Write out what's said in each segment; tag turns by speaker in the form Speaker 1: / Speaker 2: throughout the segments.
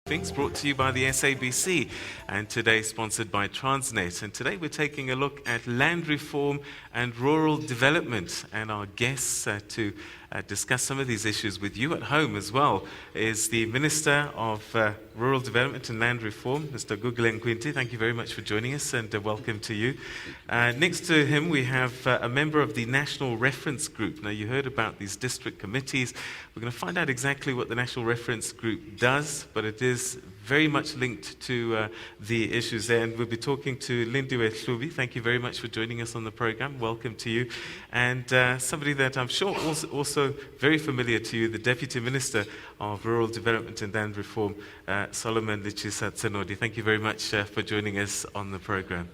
Speaker 1: Things brought to you by the SABC and today sponsored by Transnet. And today we're taking a look at land reform and rural development. And our guests to discuss some of these issues with you at home as well is the Minister of Rural Development and Land Reform, Mr. Nkandla. Thank you very much for joining us and welcome to you. Next to him we have a member of the National Reference Group. Now you heard about these district committees. We're going to find out exactly what the National Reference Group does, but it is very much linked to the issues there. And we'll be talking to Lindiwe Hlubi. Thank you very much for joining us on the program. Welcome to you. And somebody that I'm sure also very familiar to you, the Deputy Minister of Rural Development and Land Reform, Solomon Litchisa-Tsenodi. Thank you very much for joining us on the program.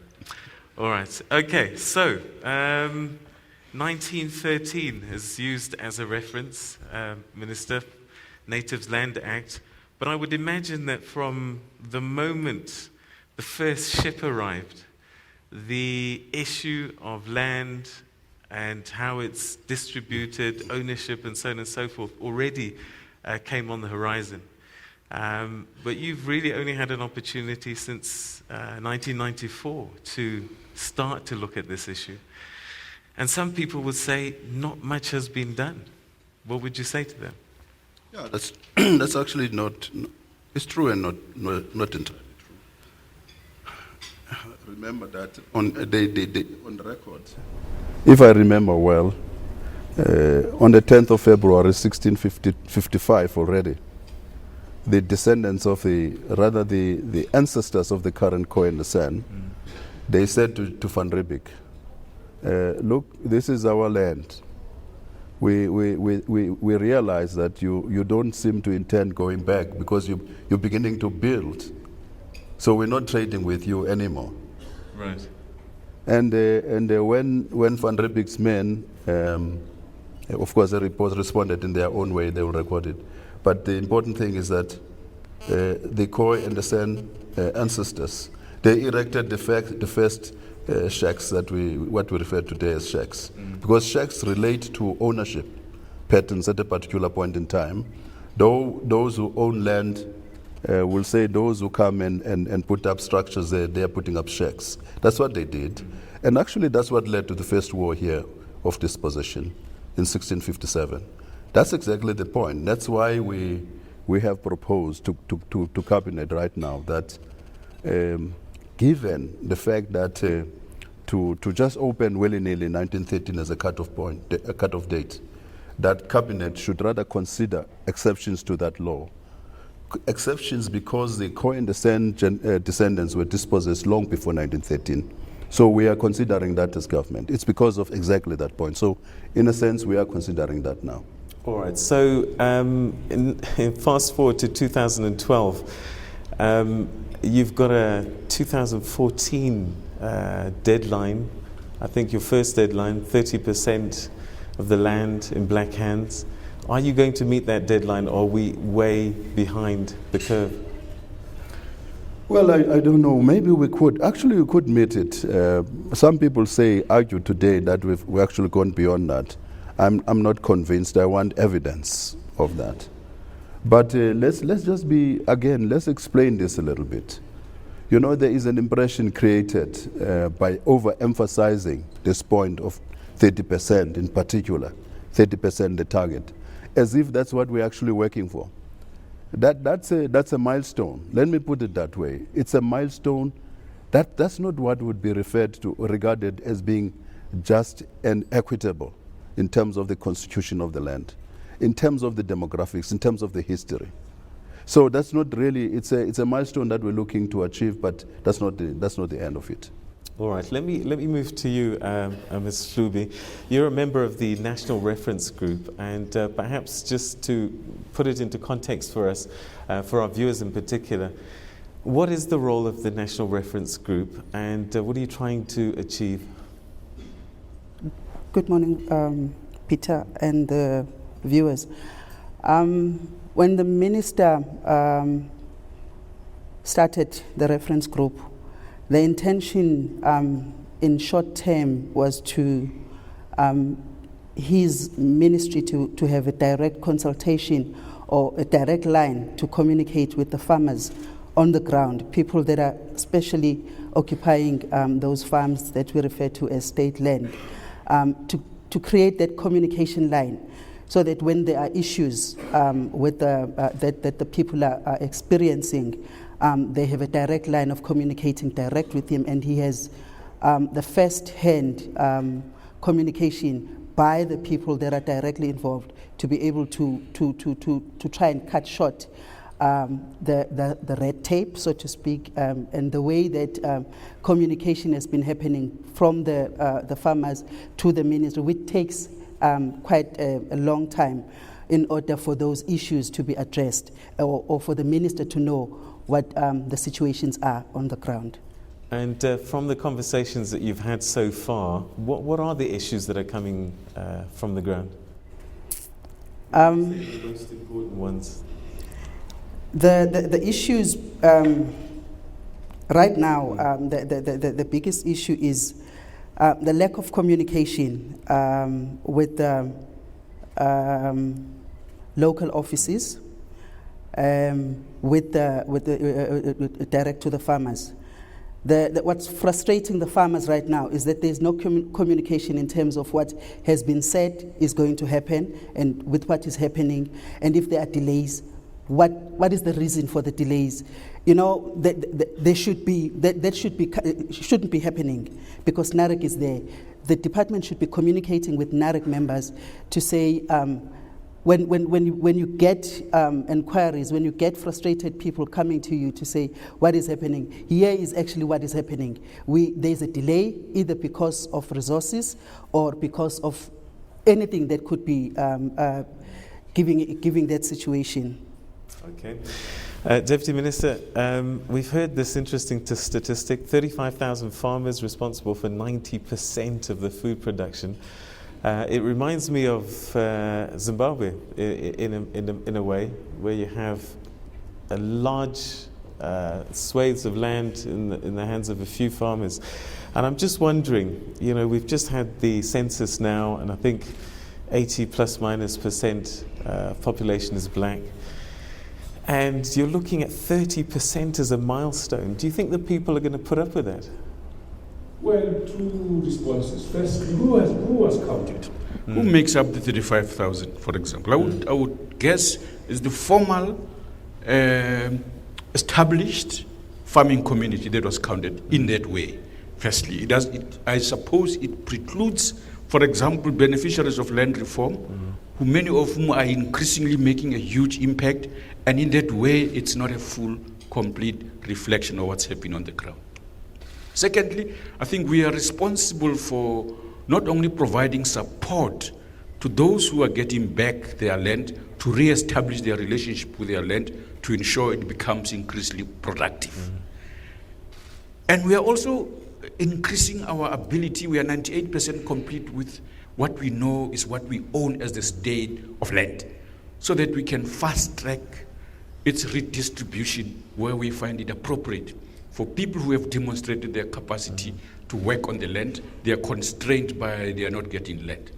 Speaker 1: All right. Okay. So 1913 is used as a reference, Minister, Natives Land Act. But I would imagine that from the moment the first ship arrived, the issue of land and how it's distributed, ownership and so on and so forth already came on the horizon. But you've really only had an opportunity since 1994 to start to look at this issue. And some people would say not much has been done. What would you say to them?
Speaker 2: Yeah, that's actually not. It's true and not entirely true. Remember that on the record. If I remember well, on the 10th of February, 1655 already, the descendants of the ancestors of the current Nkandla, they said to Van Riebeeck, look, this is our land. We realize that you don't seem to intend going back because you're beginning to build. So we're not trading with you anymore.
Speaker 1: Right.
Speaker 2: And when Van Riebeeck's men, of course, the report responded in their own way, they will record it. But the important thing is that the Khoi and the San ancestors, they erected the first shacks what we refer to today as shacks. Because shacks relate to ownership patterns at a particular point in time. Those who own land will say those who come and put up structures there, they are putting up shacks. That's what they did. And actually that's what led to the first war here of dispossession in 1657. That's exactly the point. That's why we have proposed to Cabinet right now that given the fact that to just open willy-nilly 1913 as a cut-off date, that Cabinet should rather consider exceptions to that law. Exceptions because the Khoi and the San descendants were dispossessed long before 1913. So we are considering that as government. It's because of exactly that point. So in a sense, we are considering that now.
Speaker 1: All right. So in fast forward to 2012, you've got a 2014 deadline. I think your first deadline, 30% of the land in black hands. Are you going to meet that deadline, or are we way behind the curve?
Speaker 2: Well, I don't know. Maybe we could. Actually, we could meet it. Some people argue today that we've actually gone beyond that. I'm not convinced. I want evidence of that. But let's just let's explain this a little bit. You know, there is an impression created by overemphasizing this point of 30% in particular, 30% the target, as if that's what we're actually working for. That's a milestone. Let me put it that way. It's a milestone. That's not what would be regarded as being just and equitable in terms of the constitution of the land, in terms of the demographics, in terms of the history. So that's not really. It's a milestone that we're looking to achieve, but that's not the end of it.
Speaker 1: All right. Let me move to you, Ms. Hlubi. You're a member of the National Reference Group, and perhaps just to put it into context for us, for our viewers in particular, what is the role of the National Reference Group, and what are you trying to achieve?
Speaker 3: Good morning, Peter and the viewers. When the minister started the reference group, the intention in short term was to his ministry to have a direct consultation or a direct line to communicate with the farmers on the ground, people that are especially occupying those farms that we refer to as state land, to create that communication line, so that when there are issues with that the people are experiencing, they have a direct line of communicating direct with him, and he has the first-hand communication by the people that are directly involved to be able to try and cut short the red tape, so to speak, and the way that communication has been happening from the farmers to the ministry, which takes quite a long time in order for those issues to be addressed, or for the minister to know what the situations are on the ground.
Speaker 1: And from the conversations that you've had so far, what are the issues that are coming from the ground? The most important ones.
Speaker 3: The issues right now, the biggest issue is the lack of communication with the local offices, with the direct to the farmers. What's frustrating the farmers right now is that there's no communication in terms of what has been said is going to happen and with what is happening, and if there are delays, what is the reason for the delays? You know, that shouldn't be happening, because NAREC is there. The department should be communicating with NAREC members to say, when you get inquiries, when you get frustrated people coming to you to say what is happening, here is actually what is happening. There's a delay either because of resources or because of anything that could be giving that situation.
Speaker 1: Okay. Deputy Minister, we've heard this interesting statistic, 35,000 farmers responsible for 90% of the food production. It reminds me of Zimbabwe in a way, where you have a large swathes of land in the hands of a few farmers. And I'm just wondering, you know, we've just had the census now, and I think 80 plus minus % population is black. And you're looking at 30% as a milestone. Do you think that people are going to put up with that?
Speaker 4: Well, two responses. Firstly, who was counted? Who makes up the 35,000, for example? I would guess is the formal established farming community that was counted in that way. Firstly, I suppose it precludes, for example, beneficiaries of land reform, who many of whom are increasingly making a huge impact, and in that way, it's not a full, complete reflection of what's happening on the ground. Secondly, I think we are responsible for not only providing support to those who are getting back their land, to re-establish their relationship with their land, to ensure it becomes increasingly productive. And we are also increasing our ability. We are 98% complete with what we know is what we own as the state of land, so that we can fast-track its redistribution where we find it appropriate. For people who have demonstrated their capacity to work on the land, they are constrained by they are not getting land.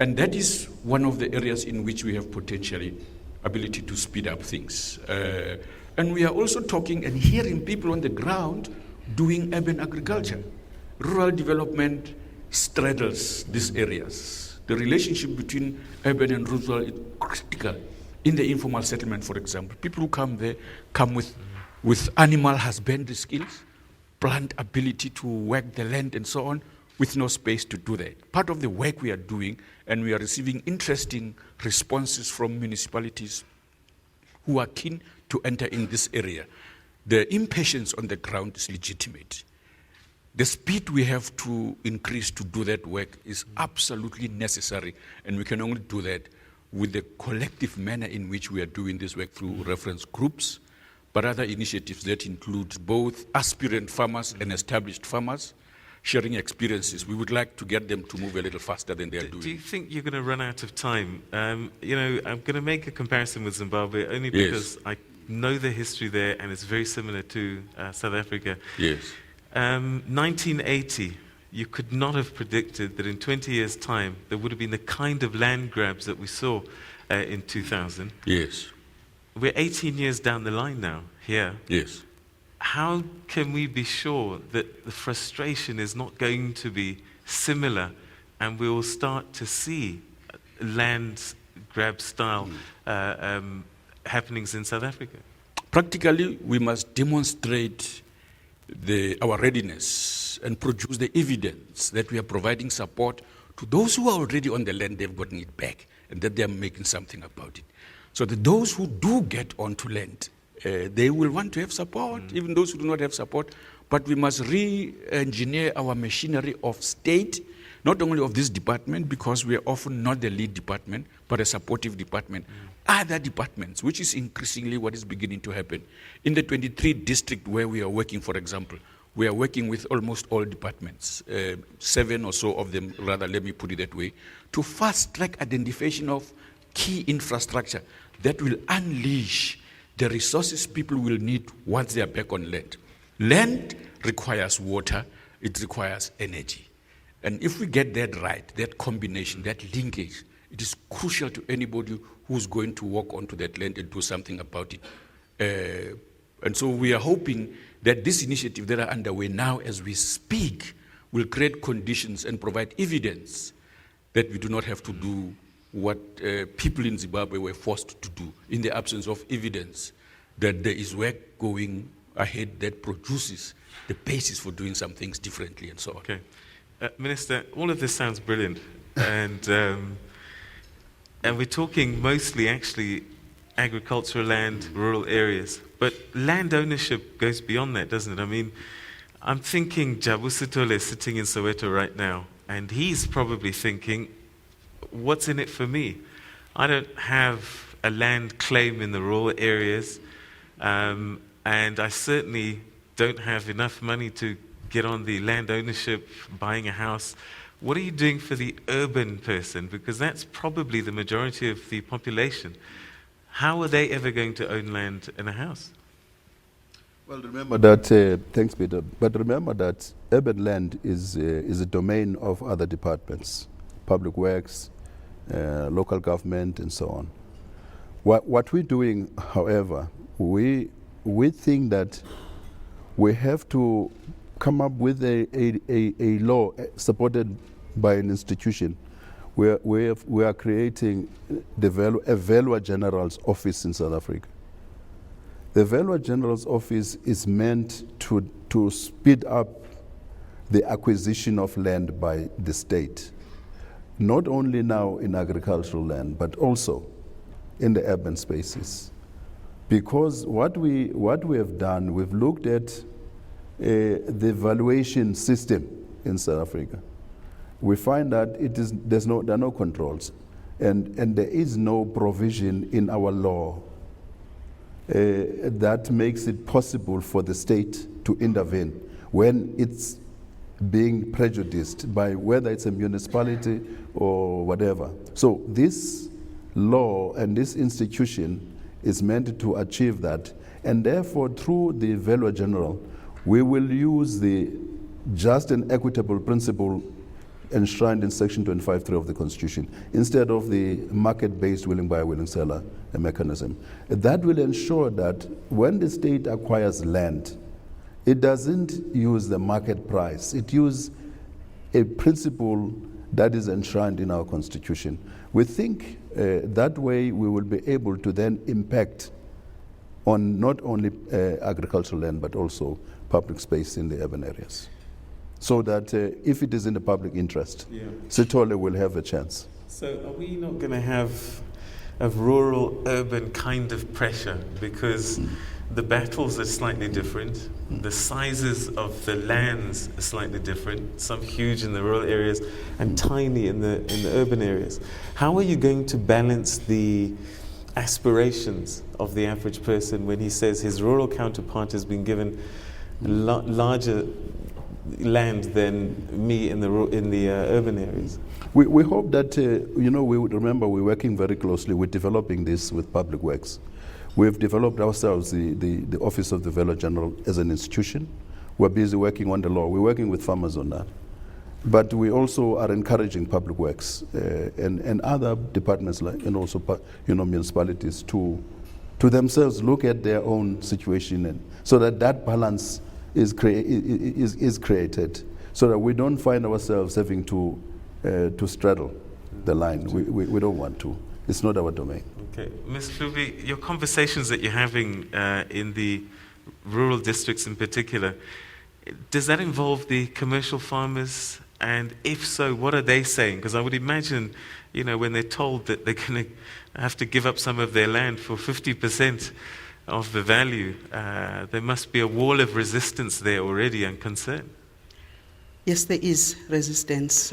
Speaker 4: And that is one of the areas in which we have potentially ability to speed up things. And we are also talking and hearing people on the ground doing urban agriculture. Rural development straddles these areas. The relationship between urban and rural is critical. In the informal settlement, for example, people who come there come with animal husbandry skills, plant ability to work the land and so on, with no space to do that. Part of the work we are doing, and we are receiving interesting responses from municipalities who are keen to enter in this area. The impatience on the ground is legitimate. The speed we have to increase to do that work is absolutely necessary, and we can only do that with the collective manner in which we are doing this work through reference groups, but other initiatives that include both aspirant farmers and established farmers, sharing experiences. We would like to get them to move a little faster than they are doing.
Speaker 1: Do you think you're going to run out of time? You know, I'm going to make a comparison with Zimbabwe only because I know the history there, and it's very similar to South Africa.
Speaker 4: Yes.
Speaker 1: 1980, you could not have predicted that in 20 years' time there would have been the kind of land grabs that we saw in 2000.
Speaker 4: Yes.
Speaker 1: we're 18 years down the line now here.
Speaker 4: Yes.
Speaker 1: How can we be sure that the frustration is not going to be similar and we will start to see land grab style happenings in South Africa?
Speaker 4: Practically, we must demonstrate our readiness and produce the evidence that we are providing support to those who are already on the land, they've gotten it back, and that they are making something about it. So that those who do get onto land, they will want to have support, even those who do not have support. But we must re-engineer our machinery of state, not only of this department, because we are often not the lead department, but a supportive department. Other departments, which is increasingly what is beginning to happen. In the 23 district where we are working, for example, we are working with almost all departments, 7 or so of them, rather, let me put it that way, to fast-track identification of key infrastructure that will unleash the resources people will need once they are back on land. Land requires water, it requires energy. And if we get that right, that combination, that linkage, it is crucial to anybody who's going to walk onto that land and do something about it. And so we are hoping that this initiative that are underway now as we speak will create conditions and provide evidence that we do not have to do what people in Zimbabwe were forced to do in the absence of evidence that there is work going ahead that produces the basis for doing some things differently and so on.
Speaker 1: Okay. Minister, all of this sounds brilliant. And we're talking mostly actually agricultural land, rural areas. But land ownership goes beyond that, doesn't it? I mean, I'm thinking Jabu Sithole is sitting in Soweto right now, and he's probably thinking, what's in it for me? I don't have a land claim in the rural areas, and I certainly don't have enough money to get on the land ownership, buying a house. What are you doing for the urban person? Because that's probably the majority of the population. How are they ever going to own land and a house?
Speaker 2: Well, remember that, thanks, Peter, but remember that urban land is a domain of other departments, public works, local government, and so on. What we're doing, however, we think that we have to come up with a law supported by an institution. We are creating a Velwa General's Office in South Africa. The Velwa General's Office is meant to speed up the acquisition of land by the state, not only now in agricultural land, but also in the urban spaces. Because what we have done, we've looked at the valuation system in South Africa. We find that there are no controls, and there is no provision in our law that makes it possible for the state to intervene when it's being prejudiced by whether it's a municipality or whatever. So this law and this institution is meant to achieve that, and therefore through the Velwa General, we will use the just and equitable principle enshrined in Section 25(3) of the Constitution, instead of the market-based willing buyer, willing seller mechanism. That will ensure that when the state acquires land, it doesn't use the market price. It uses a principle that is enshrined in our Constitution. We think that way we will be able to then impact on not only agricultural land, but also public space in the urban areas. So that if it is in the public interest, Sithole will have a chance.
Speaker 1: So are we not going to have a rural-urban kind of pressure? Because the battles are slightly different. The sizes of the lands are slightly different. Some huge in the rural areas and tiny in the urban areas. How are you going to balance the aspirations of the average person when he says his rural counterpart has been given larger land than me in the urban areas?
Speaker 2: We hope that, we would remember we're working very closely with developing this with public works. We've developed ourselves the Office of the Velwa General as an institution. We're busy working on the law. We're working with farmers on that. But we also are encouraging public works and other departments, and also municipalities to to themselves look at their own situation, and so that balance is created, so that we don't find ourselves having to straddle the line. We don't want to. It's not our domain.
Speaker 1: Okay. Ms. Klubi, your conversations that you're having in the rural districts in particular, does that involve the commercial farmers? And if so, what are they saying? Because I would imagine, when they're told that they're going to have to give up some of their land for 50% of the value, there must be a wall of resistance there already and concern.
Speaker 3: Yes, there is resistance.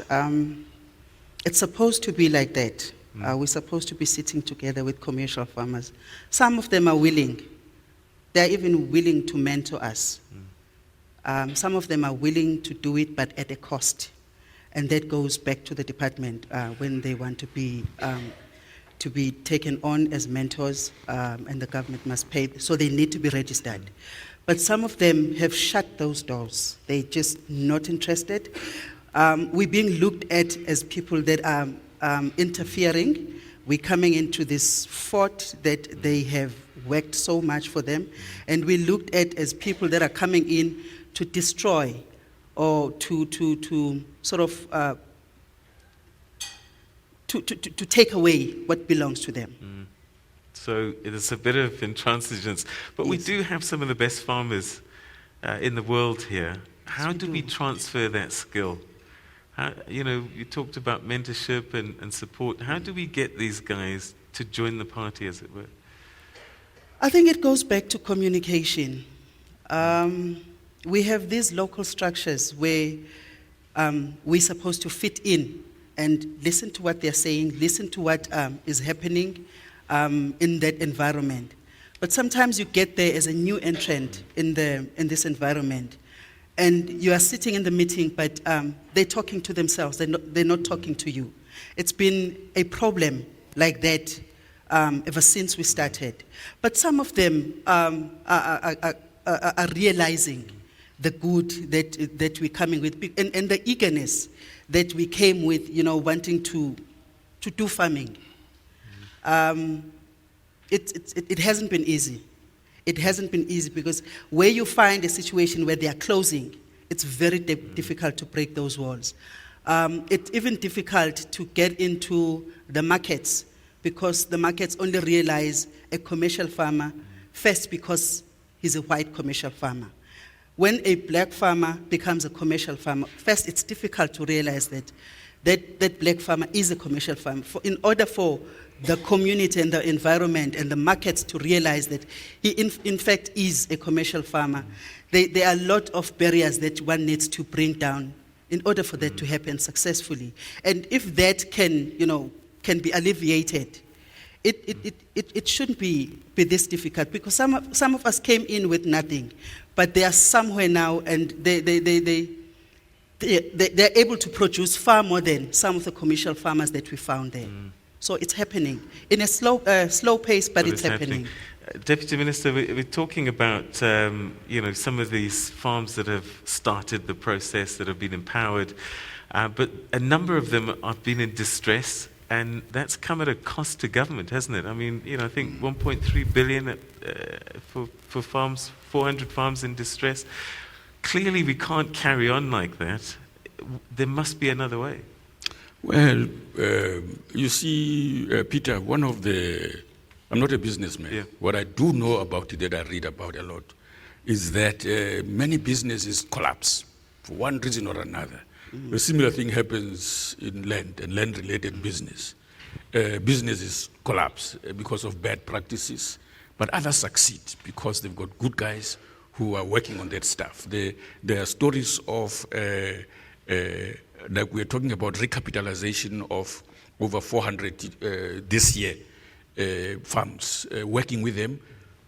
Speaker 3: It's supposed to be like that. We're supposed to be sitting together with commercial farmers. Some of them are willing. They're even willing to mentor us. Some of them are willing to do it, but at a cost. And that goes back to the department when they want to be taken on as mentors, and the government must pay. So they need to be registered. But some of them have shut those doors. They're just not interested. We're being looked at as people that are interfering. We're coming into this fort that they have worked so much for them, and we looked at as people that are coming in to destroy or to sort of to take away what belongs to them.
Speaker 1: So it is a bit of intransigence, but we do have some of the best farmers in the world here. How do we transfer that skill? You talked about mentorship and support. How do we get these guys to join the party, as it were?
Speaker 3: I think it goes back to communication. We have these local structures where we're supposed to fit in and listen to what they're saying, listen to what is happening in that environment. But sometimes you get there as a new entrant in this environment, and you are sitting in the meeting, but they're talking to themselves. They're not talking to you. It's been a problem like that ever since we started. But some of them are realizing the good that we're coming with, and the eagerness that we came with, wanting to do farming. It hasn't been easy. It hasn't been easy because where you find a situation where they are closing, it's very difficult to break those walls. It's even difficult to get into the markets because the markets only realize a commercial farmer first because he's a white commercial farmer. When a black farmer becomes a commercial farmer, first it's difficult to realize that black farmer is a commercial farmer. In order for the community and the environment and the markets to realize that he in fact is a commercial farmer, there are a lot of barriers that one needs to bring down in order for that to happen successfully. And if that can be alleviated, it shouldn't be this difficult, because some of us came in with nothing, but they are somewhere now, and they're able to produce far more than some of the commercial farmers that we found there. So it's happening in a slow pace, but it's happening.
Speaker 1: Deputy Minister, we're talking about some of these farms that have started the process, that have been empowered, but a number of them have been in distress, and that's come at a cost to government, hasn't it? I mean, I think 1.3 billion for farms, 400 farms in distress. Clearly, we can't carry on like that. There must be another way.
Speaker 4: Well, you see, Peter, I'm not a businessman.
Speaker 1: Yeah.
Speaker 4: What I do know about it, that I read about a lot, is that many businesses collapse for one reason or another. A similar thing happens in land and land-related business. Businesses collapse because of bad practices, but others succeed because they've got good guys who are working on that stuff. There are stories of like we're talking about recapitalization of over 400 this year farms, working with them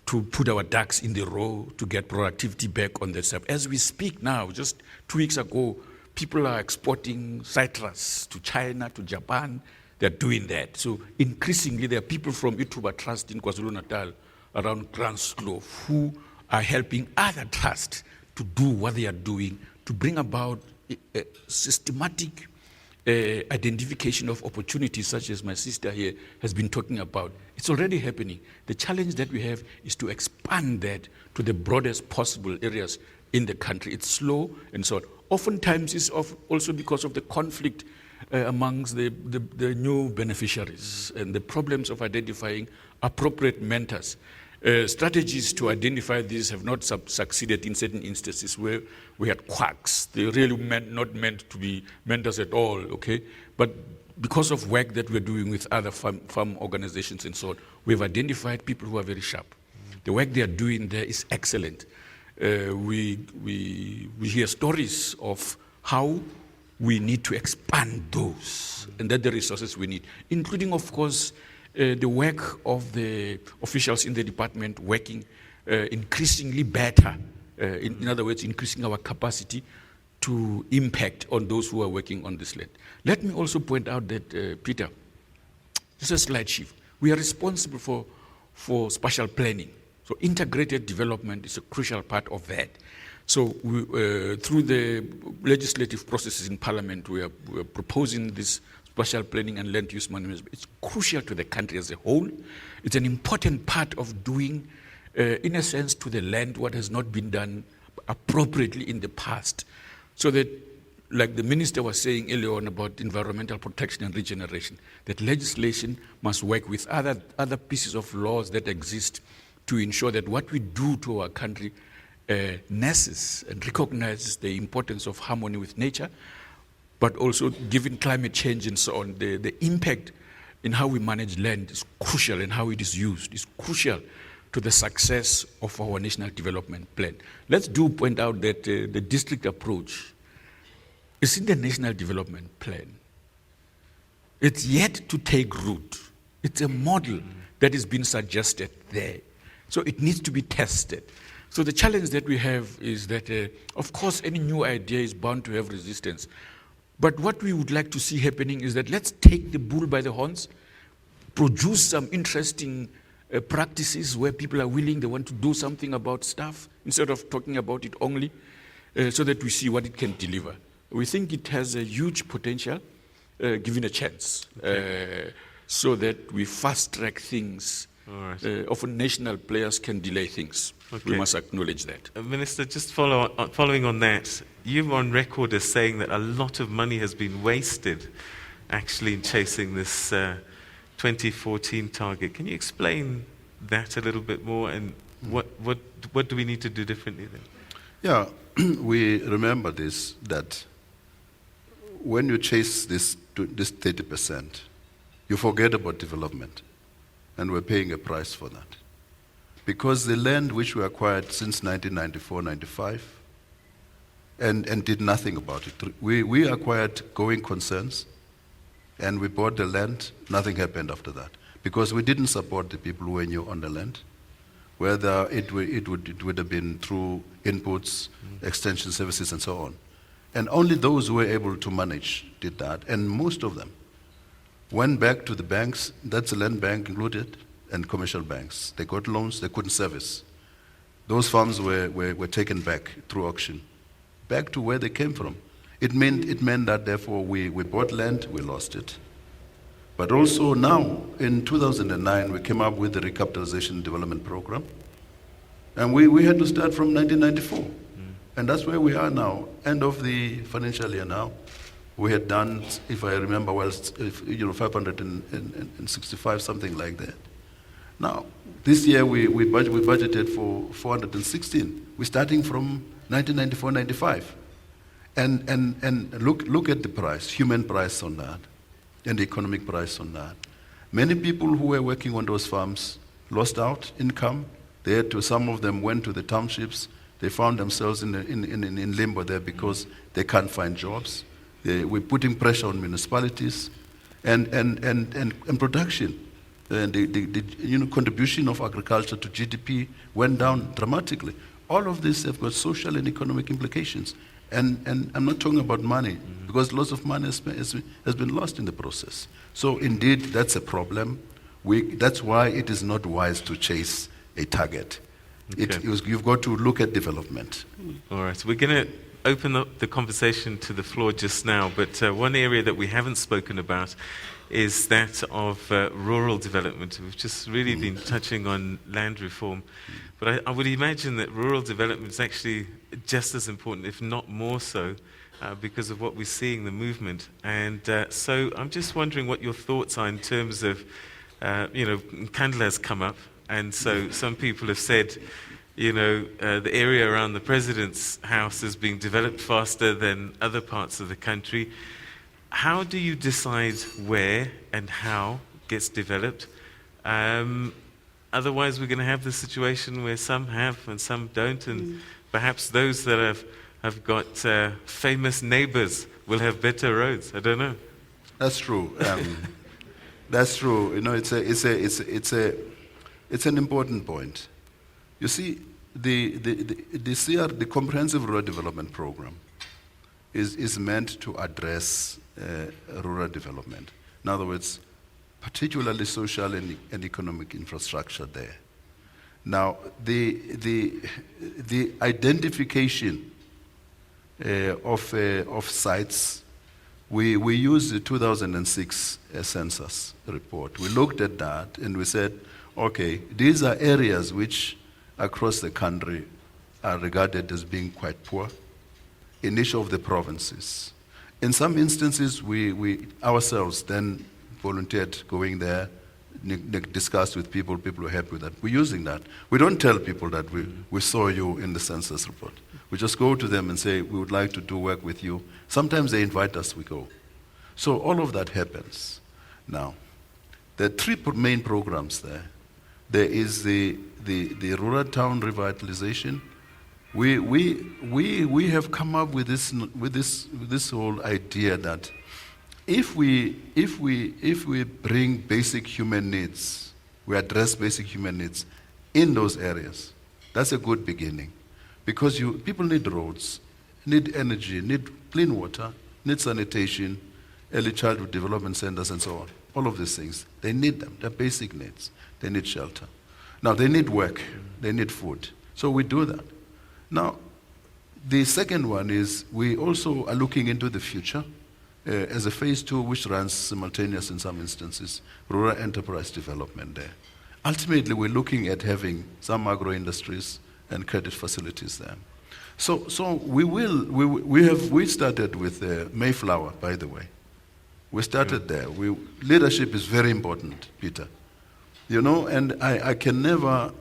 Speaker 4: to put our ducks in the row to get productivity back on that stuff. As we speak now, just 2 weeks ago, people are exporting citrus to China, to Japan. They're doing that. So increasingly, there are people from Ituba Trust in KwaZulu-Natal around Transclove who are helping other trusts to do what they are doing, to bring about a systematic identification of opportunities, such as my sister here has been talking about. It's already happening. The challenge that we have is to expand that to the broadest possible areas in the country. It's slow and so on. Oftentimes it's also because of the conflict amongst the new beneficiaries and the problems of identifying appropriate mentors. Strategies to identify these have not succeeded in certain instances where we had quacks. They really not meant to be mentors at all, okay? But because of work that we're doing with other farm organizations and so on, we've identified people who are very sharp. The work they are doing there is excellent. We hear stories of how we need to expand those and that the resources we need, including, of course, the work of the officials in the department working increasingly better, in other words, increasing our capacity to impact on those who are working on this land. Let me also point out that, Peter, just a slight shift. We are responsible for spatial planning. So integrated development is a crucial part of that. So through the legislative processes in Parliament, we are proposing this spatial planning and land use management. It's crucial to the country as a whole. It's an important part of doing, in a sense, to the land what has not been done appropriately in the past. So that, like the minister was saying earlier on about environmental protection and regeneration, that legislation must work with other pieces of laws that exist to ensure that what we do to our country nurses and recognizes the importance of harmony with nature, but also given climate change and so on, the impact in how we manage land is crucial, and how it is used is crucial to the success of our national development plan. Let's point out that the district approach is in the national development plan. It's yet to take root. It's a model that is being suggested there. So it needs to be tested. So the challenge that we have is that, of course, any new idea is bound to have resistance. But what we would like to see happening is that let's take the bull by the horns, produce some interesting practices where people are willing, they want to do something about stuff instead of talking about it only, so that we see what it can deliver. We think it has a huge potential, given a chance, so that we fast-track things. Right. Often national players can delay things. Okay. We must acknowledge that.
Speaker 1: Minister, just following on that, you're on record as saying that a lot of money has been wasted actually in chasing this 2014 target. Can you explain that a little bit more, and what do we need to do differently then?
Speaker 2: Yeah, we remember this, that when you chase this 30%, you forget about development. And we're paying a price for that. Because the land which we acquired since 1994-95 and did nothing about it. We acquired going concerns, and we bought the land, nothing happened after that. Because we didn't support the people who were new on the land, whether it would have been through inputs, extension services, and so on. And only those who were able to manage did that, and most of them went back to the banks, that's the land bank included, and commercial banks. They got loans they couldn't service. Those farms were taken back through auction, back to where they came from. It meant that therefore we bought land, we lost it. But also now, in 2009, we came up with the recapitalization development program. And we had to start from 1994. And that's where we are now, end of the financial year now. We had done, if I remember well, 565, something like that. Now, this year we budgeted for 416. We're starting from 1994-95. And look at the price, human price on that, and the economic price on that. Many people who were working on those farms lost out income. Some of them went to the townships. They found themselves in limbo there because they can't find jobs. We're putting pressure on municipalities and production. The contribution of agriculture to GDP went down dramatically. All of this have got social and economic implications. And I'm not talking about money, because lots of money has been lost in the process. So indeed, that's a problem. That's why it is not wise to chase a target. Okay. You've got to look at development.
Speaker 1: All right, so we're going to open up the conversation to the floor just now, but one area that we haven't spoken about is that of rural development. We've just really been touching on land reform, but I would imagine that rural development is actually just as important, if not more so, because of what we're seeing, the movement. And so I'm just wondering what your thoughts are in terms of, Nkandla has come up, and so some people have said, the area around the president's house is being developed faster than other parts of the country. How do you decide where and how it gets developed? Otherwise, we're going to have the situation where some have and some don't, and perhaps those that have got famous neighbors will have better roads. I don't know.
Speaker 2: That's true. That's true. It's an important point. You see, the Comprehensive Rural Development Program is meant to address rural development. In other words, particularly social and economic infrastructure there. Now, the identification of sites, we used the 2006 census report. We looked at that and we said, okay, these are areas which across the country are regarded as being quite poor in each of the provinces. In some instances, we ourselves then volunteered going there, discussed with people were happy with that. We're using that. We don't tell people that we saw you in the census report. We just go to them and say, we would like to do work with you. Sometimes they invite us, we go. So all of that happens. Now, there are three main programs there. There is the rural town revitalization. We have come up with this whole idea that if we bring basic human needs, we address basic human needs in those areas, that's a good beginning. Because people need roads, need energy, need clean water, need sanitation, early childhood development centers and so on. All of these things, they need them. They're basic needs. They need shelter. Now, they need work. They need food. So we do that. Now, the second one is we also are looking into the future as a phase 2, which runs simultaneous in some instances, rural enterprise development there. Ultimately, we're looking at having some agro-industries and credit facilities there. So we started with Mayflower, by the way. We started there. Leadership is very important, Peter. And I can never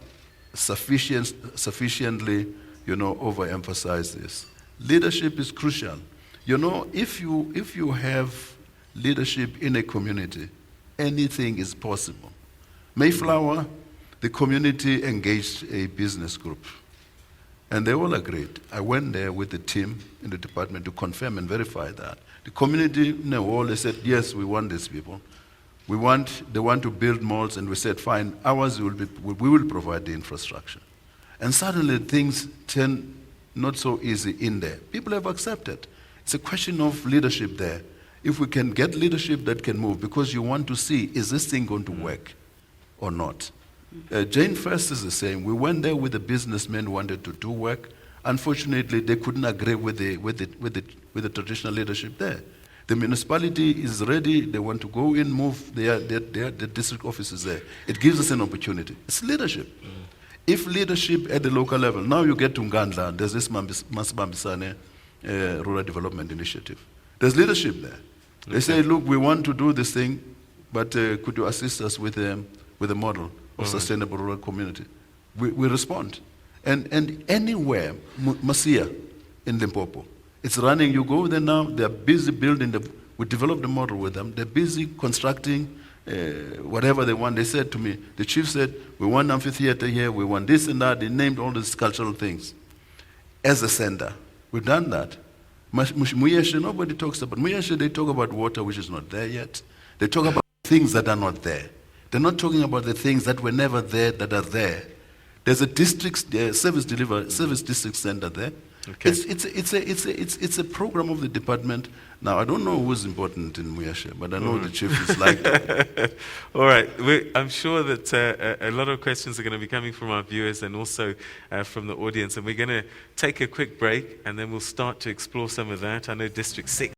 Speaker 2: sufficiently, overemphasize this. Leadership is crucial. If you have leadership in a community, anything is possible. Mayflower, the community engaged a business group, and they all agreed. I went there with the team in the department to confirm and verify that. The community, they said, yes, we want these people. They want to build malls, and we said, fine, we will provide the infrastructure. And suddenly things turn not so easy in there. People have accepted. It's a question of leadership there. If we can get leadership that can move, because you want to see, is this thing going to work or not? Jane First is the same. We went there with the businessmen who wanted to do work. Unfortunately, they couldn't agree with the traditional leadership there. The municipality is ready. They want to go in, move their district offices there. It gives us an opportunity. It's leadership. If leadership at the local level, now you get to Nkandla, there's this Masibambisane Rural Development Initiative. There's leadership there. They say, look, we want to do this thing, but could you assist us with a model of sustainable rural community? We respond. And anywhere, Masia in Limpopo, it's running. You go there now, they're busy building, we developed the model with them. They're busy constructing whatever they want. They said to me, the chief said, we want amphitheater here, we want this and that. They named all these cultural things as a center. We've done that. Muyeshe, nobody talks about. Muyeshe, they talk about water which is not there yet. They talk about things that are not there. They're not talking about the things that were never there that are there. There's a district service district center there.
Speaker 1: Okay.
Speaker 2: It's a program of the department. Now, I don't know who's important in Muyashe, but I know the chief is liked.
Speaker 1: All right. I'm sure that a lot of questions are going to be coming from our viewers and also from the audience. And we're going to take a quick break, and then we'll start to explore some of that. I know District 6